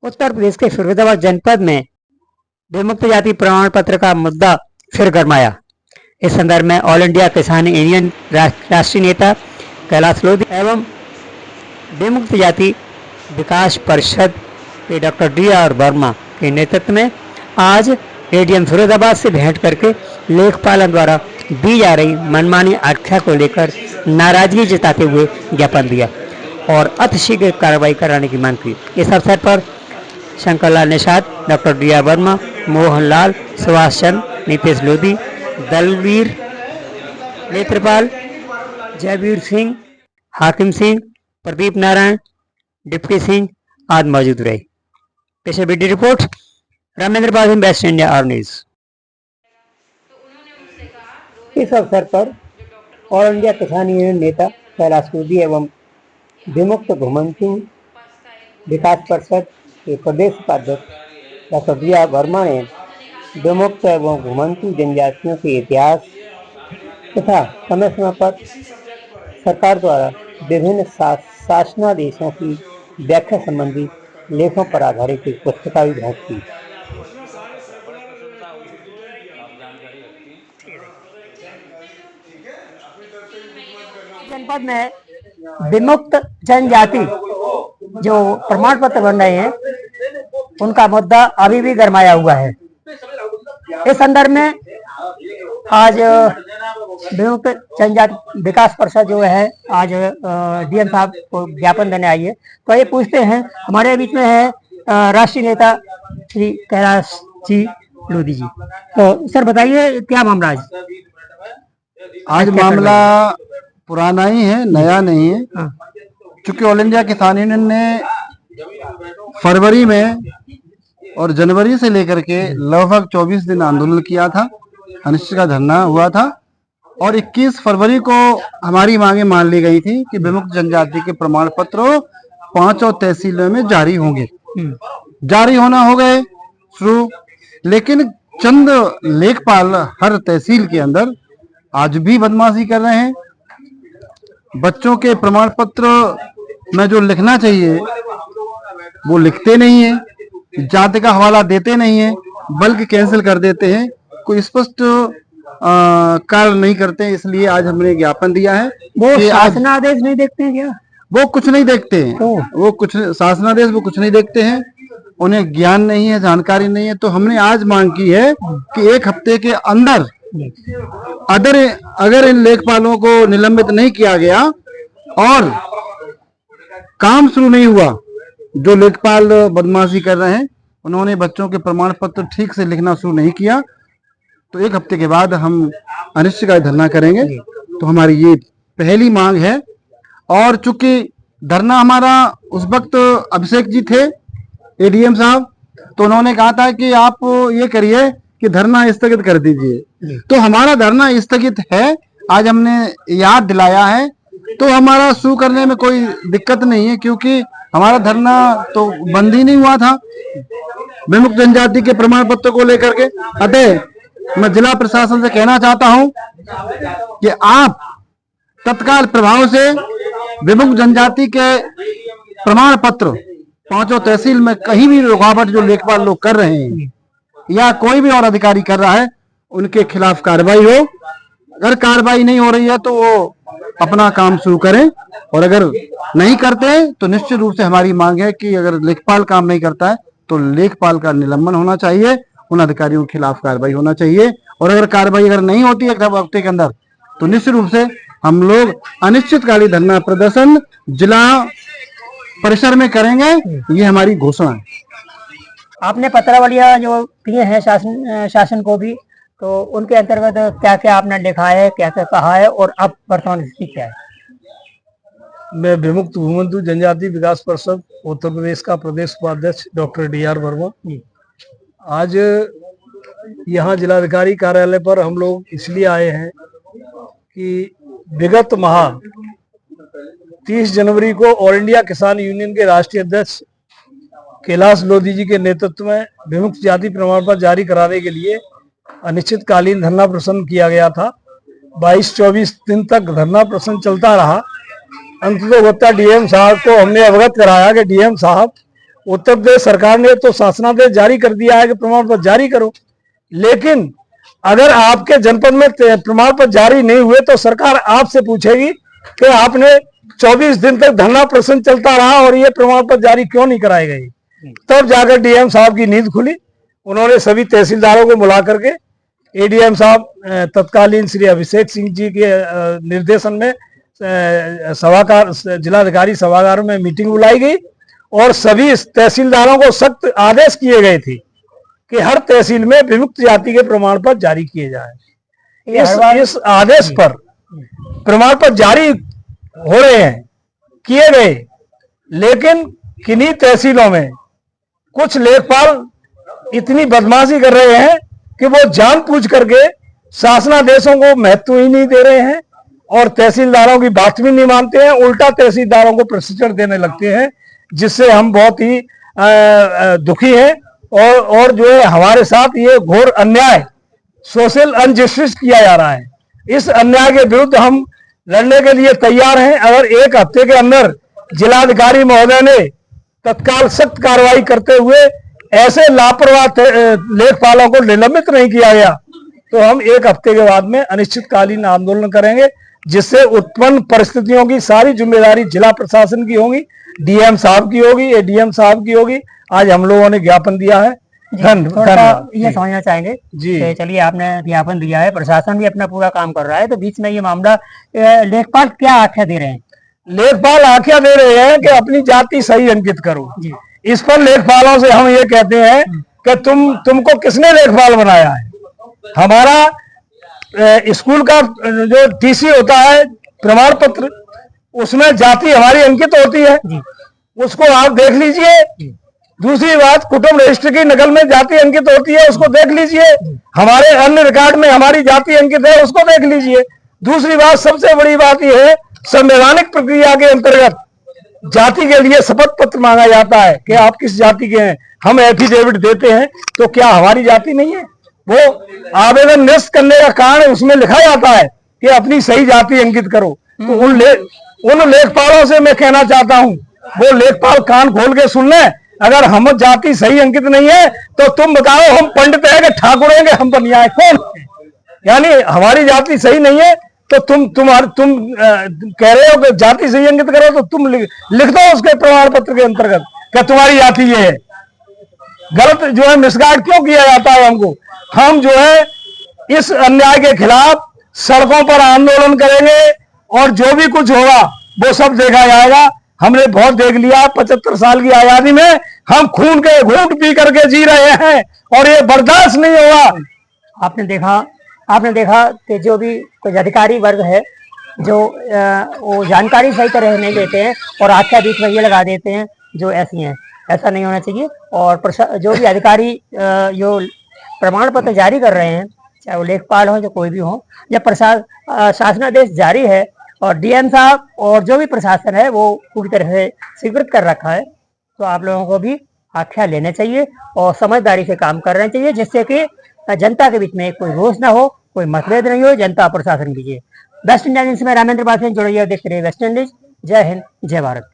उत्तर प्रदेश के फिरोजाबाद जनपद में विमुक्त जाति प्रमाण पत्र का मुद्दा फिर गरमाया। इस संदर्भ में ऑल इंडिया किसान यूनियन राष्ट्रीय नेता कैलाश लोधी एवं विमुक्त जाति विकास परिषद के डॉक्टर DR वर्मा के नेतृत्व में आज एडीएम फिरोजाबाद से भेंट करके लेखपालों द्वारा दी जा रही मनमानी आख्या को लेकर नाराजगी जताते हुए ज्ञापन दिया और अतिशीघ्र कार्रवाई कराने की मांग की। इस अवसर पर शंकरलाल निषाद, डॉक्टर DR वर्मा, मोहनलाल, सुभाष चंद्र, नीतीश लोधी, दलवीर नेत्रपाल, जयवीर सिंह, हाकिम सिंह, प्रदीप नारायण, डिप्टी सिंह आदि मौजूद रहे। पेश video report Ramendra Basim, waste India R news. इस अवसर पर ऑल इंडिया किसान यूनियन नेता कैलाश लोधी एवं विमुक्त घुमंतू विकास परिषद के प्रदेश उपाध्यक्ष डॉक्टर DR वर्मा ने विमुक्त एवं घुमंतू जनजातियों के इतिहास तथा समय समय पर सरकार द्वारा विभिन्न शासनादेशों की व्याख्या संबंधी लेखों पर आधारित एक पुस्तिका भी भेंट की। जनपद में विमुक्त जनजाति जो प्रमाण पत्र बन रहे हैं उनका मुद्दा अभी भी गरमाया हुआ है। इस संदर्भ में आज विमुक्त जनजाति विकास परिषद जो है आज DM साहब को ज्ञापन देने आई है। तो ये पूछते हैं, हमारे बीच में है राष्ट्रीय नेता श्री कैलाश जी लोधी जी। तो सर बताइए क्या मामला आज मामला पुराना ही है, नया नहीं है। चूंकि ऑल इंडिया किसान यूनियन ने फरवरी में और जनवरी से लेकर के लगभग 24 दिन आंदोलन किया था, अनिश्चित का धरना हुआ था और 21 फरवरी को हमारी मांगे मान ली गई थी कि विमुक्त जनजाति के प्रमाण पत्र 5 तहसीलों में जारी होंगे। जारी होना हो गए शुरू, लेकिन चंद लेखपाल हर तहसील के अंदर आज भी बदमाशी कर रहे हैं। बच्चों के प्रमाण पत्र में जो लिखना चाहिए वो लिखते नहीं है, जाति का हवाला देते नहीं है, बल्कि कैंसिल कर देते हैं, कोई स्पष्ट कार्य नहीं करते। इसलिए आज हमने ज्ञापन दिया है। वो शासनादेश नहीं देखते हैं क्या? वो कुछ नहीं देखते हैं, वो कुछ शासनादेश वो कुछ नहीं देखते हैं, उन्हें ज्ञान नहीं है, जानकारी नहीं है। तो हमने आज मांग की है कि 1 हफ्ते के अंदर अगर इन लेखपालों को निलंबित नहीं किया गया और काम शुरू नहीं हुआ, जो लेखपाल बदमाशी कर रहे हैं उन्होंने बच्चों के प्रमाण पत्र ठीक से लिखना शुरू नहीं किया, तो 1 हफ्ते के बाद हम अनिश्चितकाल धरना करेंगे। तो हमारी ये पहली मांग है। और चूंकि धरना हमारा उस वक्त अभिषेक जी थे ADM साहब, तो उन्होंने कहा था कि आप ये करिए कि धरना स्थगित कर दीजिए। तो हमारा धरना स्थगित है, आज हमने याद दिलाया है। तो हमारा शुरू करने में कोई दिक्कत नहीं है, क्योंकि हमारा धरना तो बंद ही नहीं हुआ था विमुक्त जनजाति के प्रमाण पत्र को लेकर के। अतः मैं जिला प्रशासन से कहना चाहता हूं कि आप तत्काल प्रभाव से विमुक्त जनजाति के प्रमाण पत्र 5 तहसील में कहीं भी रुकावट जो लेखपाल लोग कर रहे हैं या कोई भी और अधिकारी कर रहा है, उनके खिलाफ कार्रवाई हो। अगर कार्रवाई नहीं हो रही है तो वो अपना काम शुरू करें, और अगर नहीं करते हैं तो निश्चित रूप से हमारी मांग है कि अगर लेखपाल काम नहीं करता है तो लेखपाल का निलंबन होना चाहिए, उन अधिकारियों के खिलाफ कार्रवाई होना चाहिए। और अगर कार्रवाई अगर नहीं होती है 1 हफ्ते के अंदर, तो निश्चित रूप से हम लोग अनिश्चितकालीन धरना प्रदर्शन जिला परिसर में करेंगे। ये हमारी घोषणा है। आपने पत्रावलियां जो किए हैं शासन को भी, तो उनके अंतर्गत क्या क्या आपने लिखा है, क्या क्या कहा है और अब वर्तमान स्थिति क्या है? मैं विमुक्त घुमंतू जनजाति विकास परिषद उत्तर प्रदेश का प्रदेश उपाध्यक्ष डॉक्टर DR वर्मा आज यहाँ जिलाधिकारी कार्यालय पर हम लोग इसलिए आए हैं कि विगत माह 30 जनवरी को ऑल इंडिया किसान यूनियन के राष्ट्रीय अध्यक्ष कैलाश लोधी जी के नेतृत्व में विमुक्त जाति प्रमाण पत्र जारी कराने के लिए अनिश्चितकालीन धरना प्रदर्शन किया गया था। 22-24 दिन तक धरना प्रदर्शन चलता रहा। अंततः DM साहब को हमने अवगत कराया कि DM साहब उत्तर प्रदेश सरकार ने तो शासनादेश जारी कर दिया है कि प्रमाण पत्र जारी करो, लेकिन अगर आपके जनपद में प्रमाण पत्र जारी नहीं हुए तो सरकार आपसे पूछेगी कि आपने 24 दिन तक धरना प्रदर्शन चलता रहा और ये प्रमाण पत्र जारी क्यों नहीं कराए गए। तब जाकर डीएम साहब की नींद खुली। उन्होंने सभी तहसीलदारों को बुला करके एडीएम साहब तत्कालीन श्री अभिषेक सिंह जी के निर्देशन में सभागार जिलाधिकारी सभागार में मीटिंग बुलाई गई और सभी तहसीलदारों को सख्त आदेश किए गए थे कि हर तहसील में विमुक्त जाति के प्रमाण पत्र जारी किए जाए। इस आदेश पर प्रमाण पत्र जारी हो रहे हैं, किए गए, लेकिन किन्हीं तहसीलों में कुछ लेखपाल इतनी बदमाशी कर रहे हैं कि वो जानबूझ करके शासनादेशों को महत्व ही नहीं दे रहे हैं और तहसीलदारों की बात भी नहीं मानते हैं, उल्टा तहसीलदारों को प्रशिक्षण देने लगते हैं, जिससे हम बहुत ही दुखी हैं। और जो है हमारे साथ ये घोर अन्याय, सोशल अनजस्टिस किया जा रहा है। इस अन्याय के विरुद्ध हम लड़ने के लिए तैयार हैं। अगर एक हफ्ते के अंदर जिलाधिकारी महोदय ने तत्काल सख्त कार्रवाई करते हुए ऐसे लापरवाह लेखपालों को निलंबित नहीं किया गया तो हम एक हफ्ते के बाद में अनिश्चितकालीन आंदोलन करेंगे, जिससे उत्पन्न परिस्थितियों की सारी जिम्मेदारी जिला प्रशासन की होगी, डीएम साहब की होगी, एडीएम साहब की होगी। आज हम लोगों ने ज्ञापन दिया है। धन्यवाद। ये समझना चाहेंगे जी, चलिए आपने ज्ञापन दिया है, प्रशासन भी अपना पूरा काम कर रहा है, तो बीच में ये मामला लेखपाल क्या आख्या दे रहे हैं? लेखपाल आख्या दे रहे हैं कि अपनी जाति सही अंकित करो। इस पर लेखपालों से हम ये कहते हैं कि तुमको किसने लेखपाल बनाया है? हमारा स्कूल का जो टीसी होता है, प्रमाण पत्र, उसमें जाति हमारी अंकित होती है, उसको आप देख लीजिए। दूसरी बात, कुटुंब रजिस्टर की नकल में जाति अंकित होती है, उसको देख लीजिए। हमारे अन्य रिकॉर्ड में हमारी जाति अंकित है, उसको देख लीजिए। दूसरी बात, सबसे बड़ी बात यह है, संवैधानिक प्रक्रिया के अंतर्गत जाति के लिए शपथ पत्र मांगा जाता है कि आप किस जाति के हैं। हम एफिडेविट देते हैं, तो क्या हमारी जाति नहीं है? वो आवेदन निरस्त करने का कारण उसमें लिखा जाता है कि अपनी सही जाति अंकित करो। तो उन लेखपालों से मैं कहना चाहता हूं, वो लेखपाल कान खोल के सुन लें। अगर हम जाति सही अंकित नहीं है तो तुम बताओ, हम पंडित है कि ठाकुर है कि हम बनिया है, कौन है? यानी हमारी जाति सही नहीं है तो तुम कह रहे हो कि जाति सही अंकित करो, तो तुम लिख दो उसके प्रमाण पत्र के अंतर्गत कि तुम्हारी जाति ये है। गलत जो है मिसगाइड क्यों किया जाता है हमको? हम जो है इस अन्याय के खिलाफ सड़कों पर आंदोलन करेंगे और जो भी कुछ होगा वो सब देखा जाएगा। हमने बहुत देख लिया, 75 साल की आजादी में हम खून के घूंट पी करके जी रहे हैं और ये बर्दाश्त नहीं होगा। आपने देखा कि जो भी कुछ अधिकारी वर्ग है जो वो जानकारी सही तरह नहीं देते हैं और आख्या बीच में ये लगा देते हैं जो ऐसी हैं। ऐसा नहीं होना चाहिए। और जो भी अधिकारी जो प्रमाण पत्र जारी कर रहे हैं, चाहे वो लेखपाल हो या कोई भी हो, जब शासनादेश जारी है और डीएम साहब और जो भी प्रशासन है वो पूरी तरह से स्वीकृत कर रखा है, तो आप लोगों को भी आख्या लेना चाहिए और समझदारी से काम करना चाहिए, जिससे कि जनता के बीच में कोई रोष ना हो, कोई मतभेद नहीं हो, जनता प्रशासन कीजिए। वेस्ट इंडीज में रामेंद्र पाल से जुड़िए, देखते रहिए वेस्ट इंडीज। जय हिंद, जय भारत।